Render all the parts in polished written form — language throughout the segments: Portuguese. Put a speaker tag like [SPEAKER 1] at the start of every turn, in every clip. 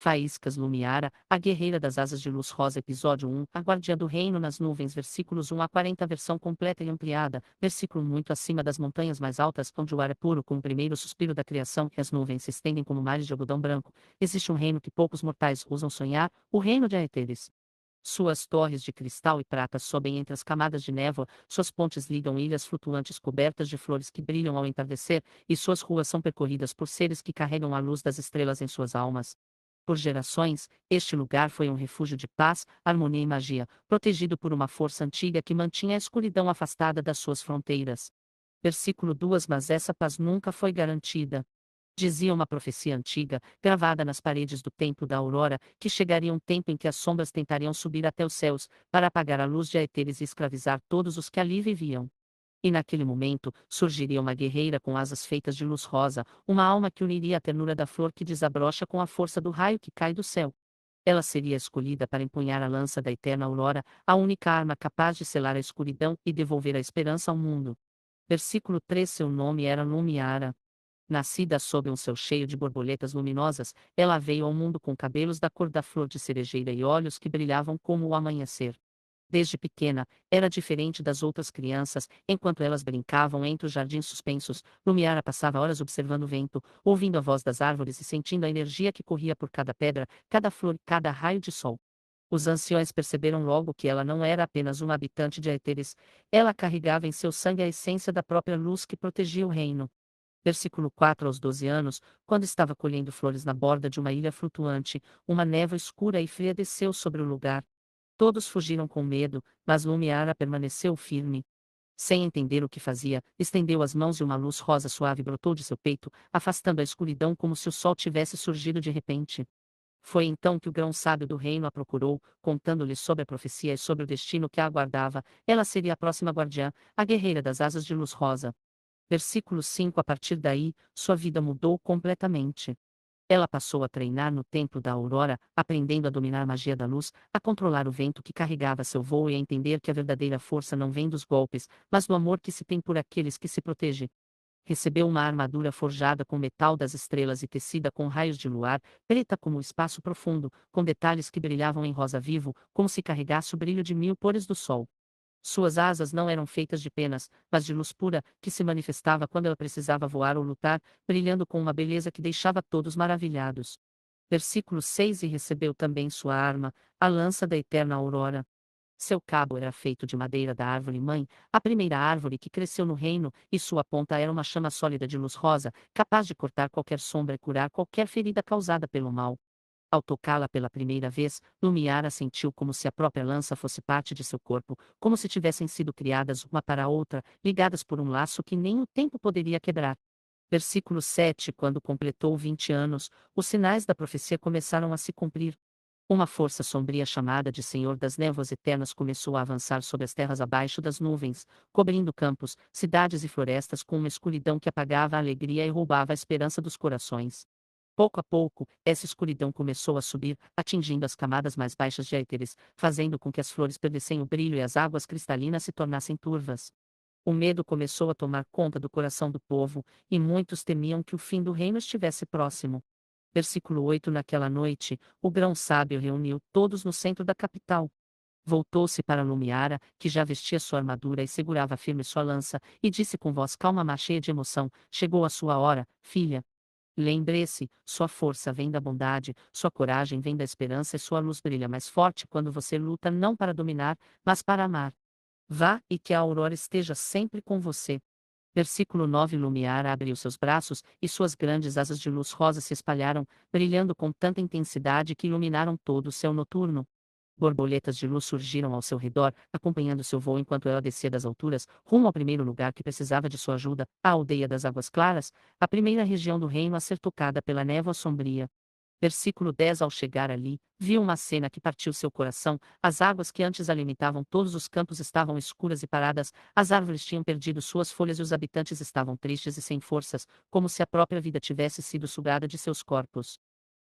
[SPEAKER 1] Faíscas Lumiara, a guerreira das asas de luz rosa. Episódio 1, a guardiã do reino nas nuvens. Versículos 1 a 40. Versão completa e ampliada. Versículo muito acima das montanhas mais altas, onde o ar é puro como o primeiro suspiro da criação e as nuvens se estendem como mares de algodão branco. Existe um reino que poucos mortais ousam sonhar, o reino de Aeteres. Suas torres de cristal e prata sobem entre as camadas de névoa, suas pontes ligam ilhas flutuantes cobertas de flores que brilham ao entardecer, e suas ruas são percorridas por seres que carregam a luz das estrelas em suas almas. Por gerações, este lugar foi um refúgio de paz, harmonia e magia, protegido por uma força antiga que mantinha a escuridão afastada das suas fronteiras. Versículo 2. Mas essa paz nunca foi garantida. Dizia uma profecia antiga, gravada nas paredes do Templo da Aurora, que chegaria um tempo em que as sombras tentariam subir até os céus, para apagar a luz de Aeteres e escravizar todos os que ali viviam. E naquele momento, surgiria uma guerreira com asas feitas de luz rosa, uma alma que uniria a ternura da flor que desabrocha com a força do raio que cai do céu. Ela seria escolhida para empunhar a lança da eterna aurora, a única arma capaz de selar a escuridão e devolver a esperança ao mundo. Versículo 3. Seu nome era Lumiara. Nascida sob um céu cheio de borboletas luminosas, ela veio ao mundo com cabelos da cor da flor de cerejeira e olhos que brilhavam como o amanhecer. Desde pequena, era diferente das outras crianças, enquanto elas brincavam entre os jardins suspensos, Lumiara passava horas observando o vento, ouvindo a voz das árvores e sentindo a energia que corria por cada pedra, cada flor e cada raio de sol. Os anciões perceberam logo que ela não era apenas uma habitante de Aeteres, ela carregava em seu sangue a essência da própria luz que protegia o reino. Versículo 4. Aos 12 anos, quando estava colhendo flores na borda de uma ilha flutuante, uma névoa escura e fria desceu sobre o lugar. Todos fugiram com medo, mas Lumiara permaneceu firme. Sem entender o que fazia, estendeu as mãos e uma luz rosa suave brotou de seu peito, afastando a escuridão como se o sol tivesse surgido de repente. Foi então que o grão-sábio do reino a procurou, contando-lhe sobre a profecia e sobre o destino que a aguardava. Ela seria a próxima guardiã, a guerreira das asas de luz rosa. Versículo 5. A partir daí, sua vida mudou completamente. Ela passou a treinar no Templo da Aurora, aprendendo a dominar a magia da luz, a controlar o vento que carregava seu voo e a entender que a verdadeira força não vem dos golpes, mas do amor que se tem por aqueles que se protege. Recebeu uma armadura forjada com metal das estrelas e tecida com raios de luar, preta como o espaço profundo, com detalhes que brilhavam em rosa vivo, como se carregasse o brilho de 1000 pôres do sol. Suas asas não eram feitas de penas, mas de luz pura, que se manifestava quando ela precisava voar ou lutar, brilhando com uma beleza que deixava todos maravilhados. Versículo 6. E recebeu também sua arma, a lança da eterna aurora. Seu cabo era feito de madeira da árvore-mãe, a primeira árvore que cresceu no reino, e sua ponta era uma chama sólida de luz rosa, capaz de cortar qualquer sombra e curar qualquer ferida causada pelo mal. Ao tocá-la pela primeira vez, Lumiara sentiu como se a própria lança fosse parte de seu corpo, como se tivessem sido criadas uma para a outra, ligadas por um laço que nem o tempo poderia quebrar. Versículo 7. Quando completou 20 anos, os sinais da profecia começaram a se cumprir. Uma força sombria chamada de Senhor das Névoas Eternas começou a avançar sobre as terras abaixo das nuvens, cobrindo campos, cidades e florestas com uma escuridão que apagava a alegria e roubava a esperança dos corações. Pouco a pouco, essa escuridão começou a subir, atingindo as camadas mais baixas de Éteres, fazendo com que as flores perdessem o brilho e as águas cristalinas se tornassem turvas. O medo começou a tomar conta do coração do povo, e muitos temiam que o fim do reino estivesse próximo. Versículo 8. Naquela noite, o grão-sábio reuniu todos no centro da capital. Voltou-se para Lumiara, que já vestia sua armadura e segurava firme sua lança, e disse com voz calma mas cheia de emoção: Chegou a sua hora, filha. Lembre-se, sua força vem da bondade, sua coragem vem da esperança e sua luz brilha mais forte quando você luta não para dominar, mas para amar. Vá, e que a aurora esteja sempre com você. Versículo 9. Lumiar abriu seus braços, e suas grandes asas de luz rosa se espalharam, brilhando com tanta intensidade que iluminaram todo o céu noturno. Borboletas de luz surgiram ao seu redor, acompanhando seu voo enquanto ela descia das alturas, rumo ao primeiro lugar que precisava de sua ajuda, a aldeia das Águas Claras, a primeira região do reino a ser tocada pela névoa sombria. Versículo 10. Ao chegar ali, viu uma cena que partiu seu coração: as águas que antes alimentavam todos os campos estavam escuras e paradas, as árvores tinham perdido suas folhas e os habitantes estavam tristes e sem forças, como se a própria vida tivesse sido sugada de seus corpos.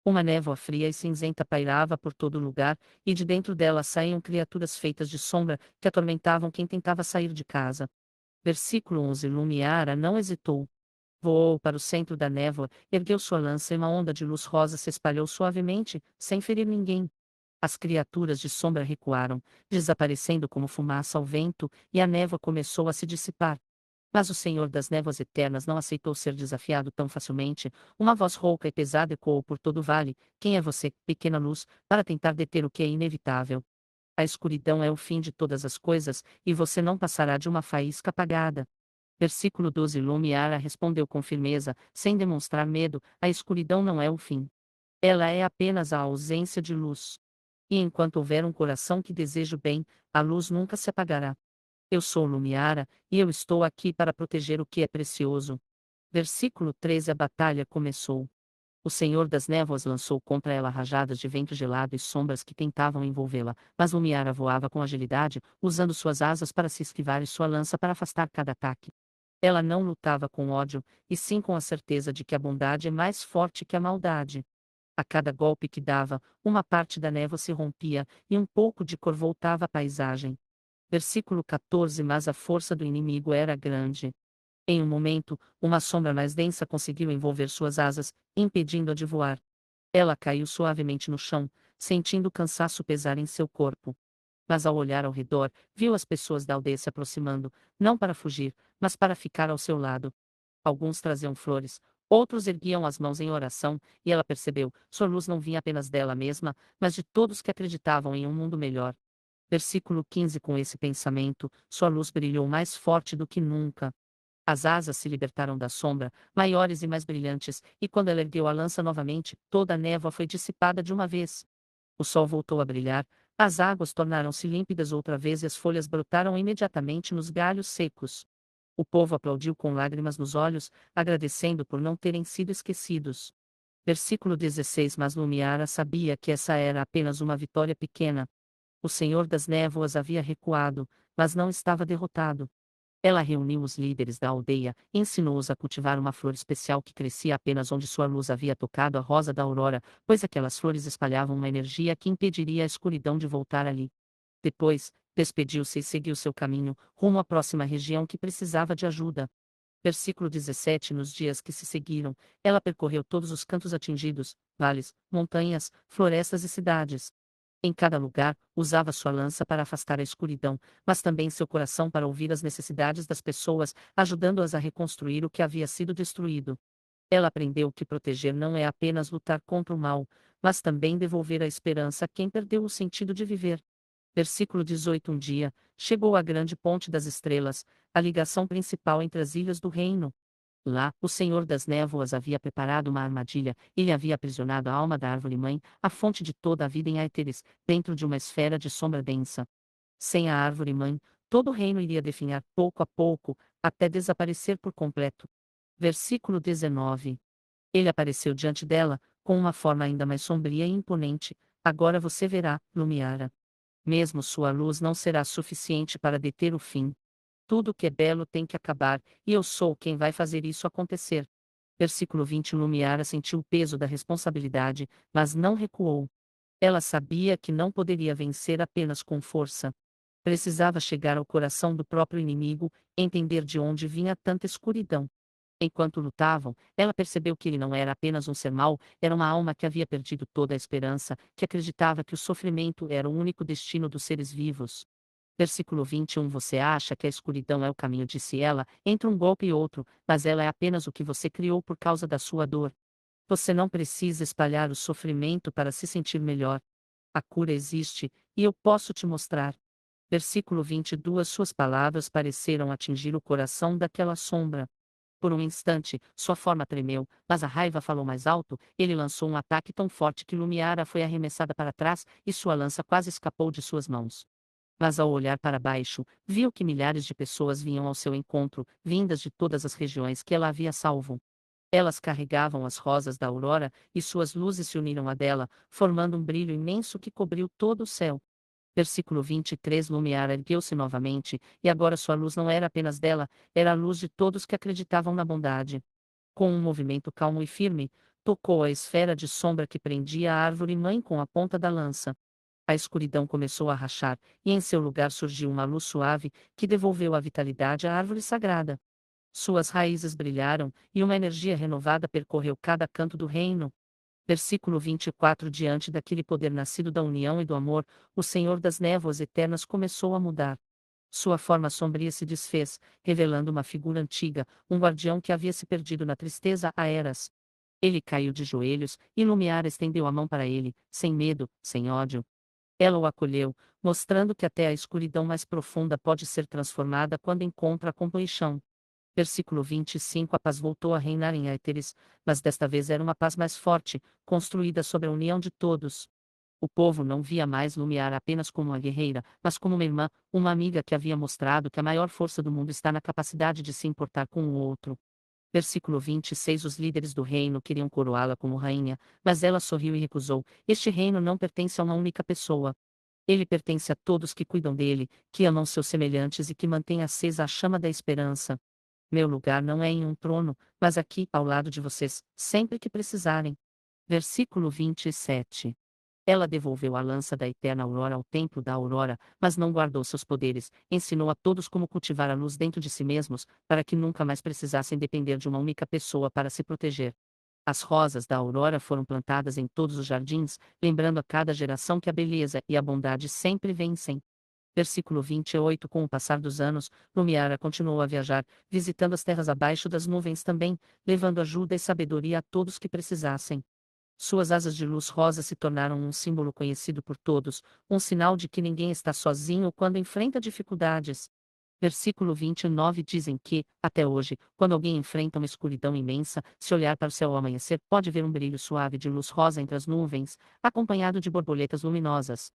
[SPEAKER 1] Uma névoa fria e cinzenta pairava por todo o lugar, e de dentro dela saíam criaturas feitas de sombra, que atormentavam quem tentava sair de casa. Versículo 11. Lumiara não hesitou. Voou para o centro da névoa, ergueu sua lança e uma onda de luz rosa se espalhou suavemente, sem ferir ninguém. As criaturas de sombra recuaram, desaparecendo como fumaça ao vento, e a névoa começou a se dissipar. Mas o Senhor das Névoas Eternas não aceitou ser desafiado tão facilmente. Uma voz rouca e pesada ecoou por todo o vale: Quem é você, pequena luz, para tentar deter o que é inevitável? A escuridão é o fim de todas as coisas, e você não passará de uma faísca apagada. Versículo 12. Lumiara respondeu com firmeza, sem demonstrar medo: A escuridão não é o fim. Ela é apenas a ausência de luz. E enquanto houver um coração que deseja o bem, a luz nunca se apagará. Eu sou Lumiara, e eu estou aqui para proteger o que é precioso. Versículo 13. A batalha começou. O Senhor das Névoas lançou contra ela rajadas de vento gelado e sombras que tentavam envolvê-la, mas Lumiara voava com agilidade, usando suas asas para se esquivar e sua lança para afastar cada ataque. Ela não lutava com ódio, e sim com a certeza de que a bondade é mais forte que a maldade. A cada golpe que dava, uma parte da névoa se rompia, e um pouco de cor voltava à paisagem. Versículo 14. Mas a força do inimigo era grande. Em um momento, uma sombra mais densa conseguiu envolver suas asas, impedindo-a de voar. Ela caiu suavemente no chão, sentindo o cansaço pesar em seu corpo. Mas ao olhar ao redor, viu as pessoas da aldeia se aproximando, não para fugir, mas para ficar ao seu lado. Alguns traziam flores, outros erguiam as mãos em oração, e ela percebeu: sua luz não vinha apenas dela mesma, mas de todos que acreditavam em um mundo melhor. Versículo 15. Com esse pensamento, sua luz brilhou mais forte do que nunca. As asas se libertaram da sombra, maiores e mais brilhantes, e quando ela ergueu a lança novamente, toda a névoa foi dissipada de uma vez. O sol voltou a brilhar, as águas tornaram-se límpidas outra vez e as folhas brotaram imediatamente nos galhos secos. O povo aplaudiu com lágrimas nos olhos, agradecendo por não terem sido esquecidos. Versículo 16. Mas Lumiara sabia que essa era apenas uma vitória pequena. O Senhor das Névoas havia recuado, mas não estava derrotado. Ela reuniu os líderes da aldeia, e ensinou-os a cultivar uma flor especial que crescia apenas onde sua luz havia tocado a rosa da aurora, pois aquelas flores espalhavam uma energia que impediria a escuridão de voltar ali. Depois, despediu-se e seguiu seu caminho, rumo à próxima região que precisava de ajuda. Versículo 17. Nos dias que se seguiram, ela percorreu todos os cantos atingidos, vales, montanhas, florestas e cidades. Em cada lugar, usava sua lança para afastar a escuridão, mas também seu coração para ouvir as necessidades das pessoas, ajudando-as a reconstruir o que havia sido destruído. Ela aprendeu que proteger não é apenas lutar contra o mal, mas também devolver a esperança a quem perdeu o sentido de viver. Versículo 18. Um dia, chegou à grande ponte das estrelas, a ligação principal entre as ilhas do reino. Lá, o Senhor das Névoas havia preparado uma armadilha, ele havia aprisionado a alma da árvore-mãe, a fonte de toda a vida em Aeteres, dentro de uma esfera de sombra densa. Sem a árvore-mãe, todo o reino iria definhar pouco a pouco, até desaparecer por completo. Versículo 19. Ele apareceu diante dela, com uma forma ainda mais sombria e imponente. Agora você verá, Lumiara. Mesmo sua luz não será suficiente para deter o fim. Tudo que é belo tem que acabar, e eu sou quem vai fazer isso acontecer. Versículo 20. Lumiara sentiu o peso da responsabilidade, mas não recuou. Ela sabia que não poderia vencer apenas com força. Precisava chegar ao coração do próprio inimigo, entender de onde vinha tanta escuridão. Enquanto lutavam, ela percebeu que ele não era apenas um ser mau, era uma alma que havia perdido toda a esperança, que acreditava que o sofrimento era o único destino dos seres vivos. Versículo 21. Você acha que a escuridão é o caminho, disse ela, entre um golpe e outro, mas ela é apenas o que você criou por causa da sua dor. Você não precisa espalhar o sofrimento para se sentir melhor. A cura existe, e eu posso te mostrar. Versículo 22. Suas palavras pareceram atingir o coração daquela sombra. Por um instante, sua forma tremeu, mas a raiva falou mais alto. Ele lançou um ataque tão forte que Lumiara foi arremessada para trás, e sua lança quase escapou de suas mãos. Mas ao olhar para baixo, viu que milhares de pessoas vinham ao seu encontro, vindas de todas as regiões que ela havia salvo. Elas carregavam as rosas da aurora, e suas luzes se uniram à dela, formando um brilho imenso que cobriu todo o céu. Versículo 23. Lumiar ergueu-se novamente, e agora sua luz não era apenas dela, era a luz de todos que acreditavam na bondade. Com um movimento calmo e firme, tocou a esfera de sombra que prendia a árvore-mãe com a ponta da lança. A escuridão começou a rachar, e em seu lugar surgiu uma luz suave, que devolveu a vitalidade à árvore sagrada. Suas raízes brilharam, e uma energia renovada percorreu cada canto do reino. Versículo 24. Diante daquele poder nascido da união e do amor, o Senhor das névoas eternas começou a mudar. Sua forma sombria se desfez, revelando uma figura antiga, um guardião que havia se perdido na tristeza há eras. Ele caiu de joelhos, e Lumiar estendeu a mão para ele, sem medo, sem ódio. Ela o acolheu, mostrando que até a escuridão mais profunda pode ser transformada quando encontra a compaixão. Versículo 25. A paz voltou a reinar em Éteres, mas desta vez era uma paz mais forte, construída sobre a união de todos. O povo não via mais Lumiar apenas como uma guerreira, mas como uma irmã, uma amiga que havia mostrado que a maior força do mundo está na capacidade de se importar com o outro. Versículo 26. Os líderes do reino queriam coroá-la como rainha, mas ela sorriu e recusou: este reino não pertence a uma única pessoa. Ele pertence a todos que cuidam dele, que amam seus semelhantes e que mantêm acesa a chama da esperança. Meu lugar não é em um trono, mas aqui, ao lado de vocês, sempre que precisarem. Versículo 27. Ela devolveu a lança da eterna aurora ao templo da aurora, mas não guardou seus poderes, ensinou a todos como cultivar a luz dentro de si mesmos, para que nunca mais precisassem depender de uma única pessoa para se proteger. As rosas da aurora foram plantadas em todos os jardins, lembrando a cada geração que a beleza e a bondade sempre vencem. Versículo 28. Com o passar dos anos, Lumiara continuou a viajar, visitando as terras abaixo das nuvens também, levando ajuda e sabedoria a todos que precisassem. Suas asas de luz rosa se tornaram um símbolo conhecido por todos, um sinal de que ninguém está sozinho quando enfrenta dificuldades. Versículo 29. Dizem que, até hoje, quando alguém enfrenta uma escuridão imensa, se olhar para o céu ao amanhecer, pode ver um brilho suave de luz rosa entre as nuvens, acompanhado de borboletas luminosas.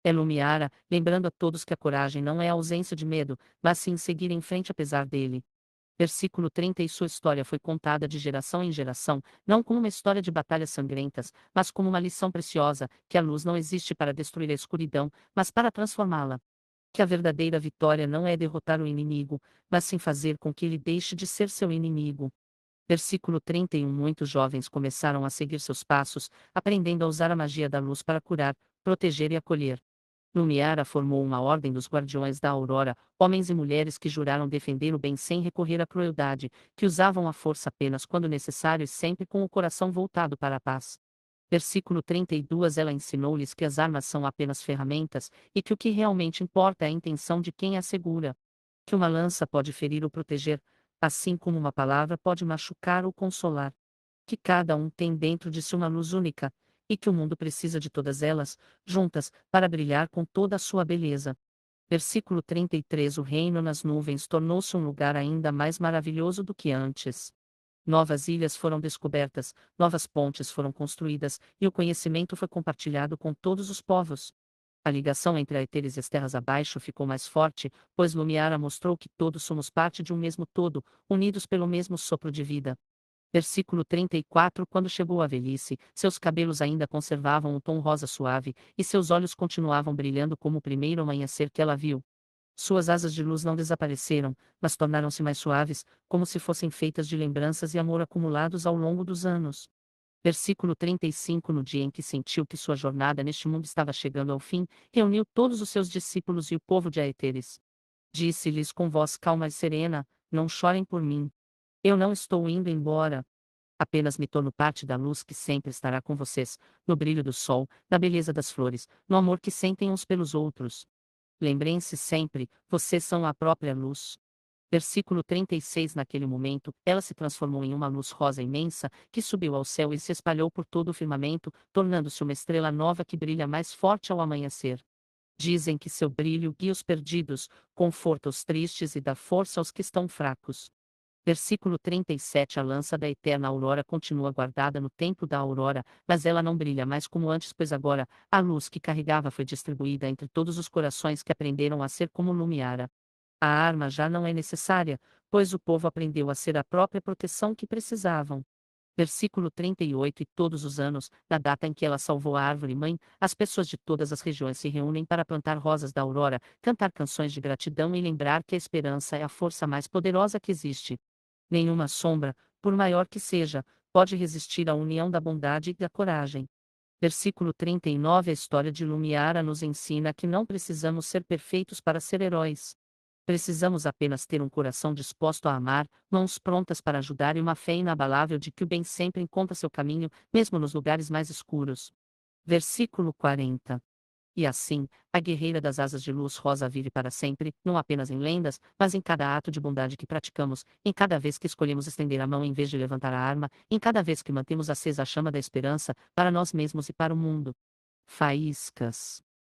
[SPEAKER 1] É Lumiara, lembrando a todos que a coragem não é a ausência de medo, mas sim seguir em frente apesar dele. Versículo 30. E sua história foi contada de geração em geração, não como uma história de batalhas sangrentas, mas como uma lição preciosa, que a luz não existe para destruir a escuridão, mas para transformá-la. Que a verdadeira vitória não é derrotar o inimigo, mas sim fazer com que ele deixe de ser seu inimigo. Versículo 31. Muitos jovens começaram a seguir seus passos, aprendendo a usar a magia da luz para curar, proteger e acolher. Lumiara formou uma ordem dos Guardiões da Aurora, homens e mulheres que juraram defender o bem sem recorrer à crueldade, que usavam a força apenas quando necessário e sempre com o coração voltado para a paz. Versículo 32. Ela ensinou-lhes que as armas são apenas ferramentas, e que o que realmente importa é a intenção de quem as segura. Que uma lança pode ferir ou proteger, assim como uma palavra pode machucar ou consolar. Que cada um tem dentro de si uma luz única, e que o mundo precisa de todas elas, juntas, para brilhar com toda a sua beleza. Versículo 33. O reino nas nuvens tornou-se um lugar ainda mais maravilhoso do que antes. Novas ilhas foram descobertas, novas pontes foram construídas, e o conhecimento foi compartilhado com todos os povos. A ligação entre a Eteres e as terras abaixo ficou mais forte, pois Lumiara mostrou que todos somos parte de um mesmo todo, unidos pelo mesmo sopro de vida. Versículo 34. Quando chegou a velhice, seus cabelos ainda conservavam um tom rosa suave, e seus olhos continuavam brilhando como o primeiro amanhecer que ela viu. Suas asas de luz não desapareceram, mas tornaram-se mais suaves, como se fossem feitas de lembranças e amor acumulados ao longo dos anos. Versículo 35. No dia em que sentiu que sua jornada neste mundo estava chegando ao fim, reuniu todos os seus discípulos e o povo de Aeteres. Disse-lhes com voz calma e serena: não chorem por mim. Eu não estou indo embora. Apenas me torno parte da luz que sempre estará com vocês, no brilho do sol, na beleza das flores, no amor que sentem uns pelos outros. Lembrem-se sempre, vocês são a própria luz. Versículo 36. Naquele momento, ela se transformou em uma luz rosa imensa, que subiu ao céu e se espalhou por todo o firmamento, tornando-se uma estrela nova que brilha mais forte ao amanhecer. Dizem que seu brilho guia os perdidos, conforta os tristes e dá força aos que estão fracos. Versículo 37. A lança da eterna aurora continua guardada no templo da aurora, mas ela não brilha mais como antes, pois agora, a luz que carregava foi distribuída entre todos os corações que aprenderam a ser como Lumiara. A arma já não é necessária, pois o povo aprendeu a ser a própria proteção que precisavam. Versículo 38. E todos os anos, na data em que ela salvou a árvore-mãe, as pessoas de todas as regiões se reúnem para plantar rosas da aurora, cantar canções de gratidão e lembrar que a esperança é a força mais poderosa que existe. Nenhuma sombra, por maior que seja, pode resistir à união da bondade e da coragem. Versículo 39. A história de Lumiara nos ensina que não precisamos ser perfeitos para ser heróis. Precisamos apenas ter um coração disposto a amar, mãos prontas para ajudar e uma fé inabalável de que o bem sempre encontra seu caminho, mesmo nos lugares mais escuros. Versículo 40. E assim, a guerreira das asas de luz rosa vive para sempre, não apenas em lendas, mas em cada ato de bondade que praticamos, em cada vez que escolhemos estender a mão em vez de levantar a arma, em cada vez que mantemos acesa a chama da esperança, para nós mesmos e para o mundo. Faíscas.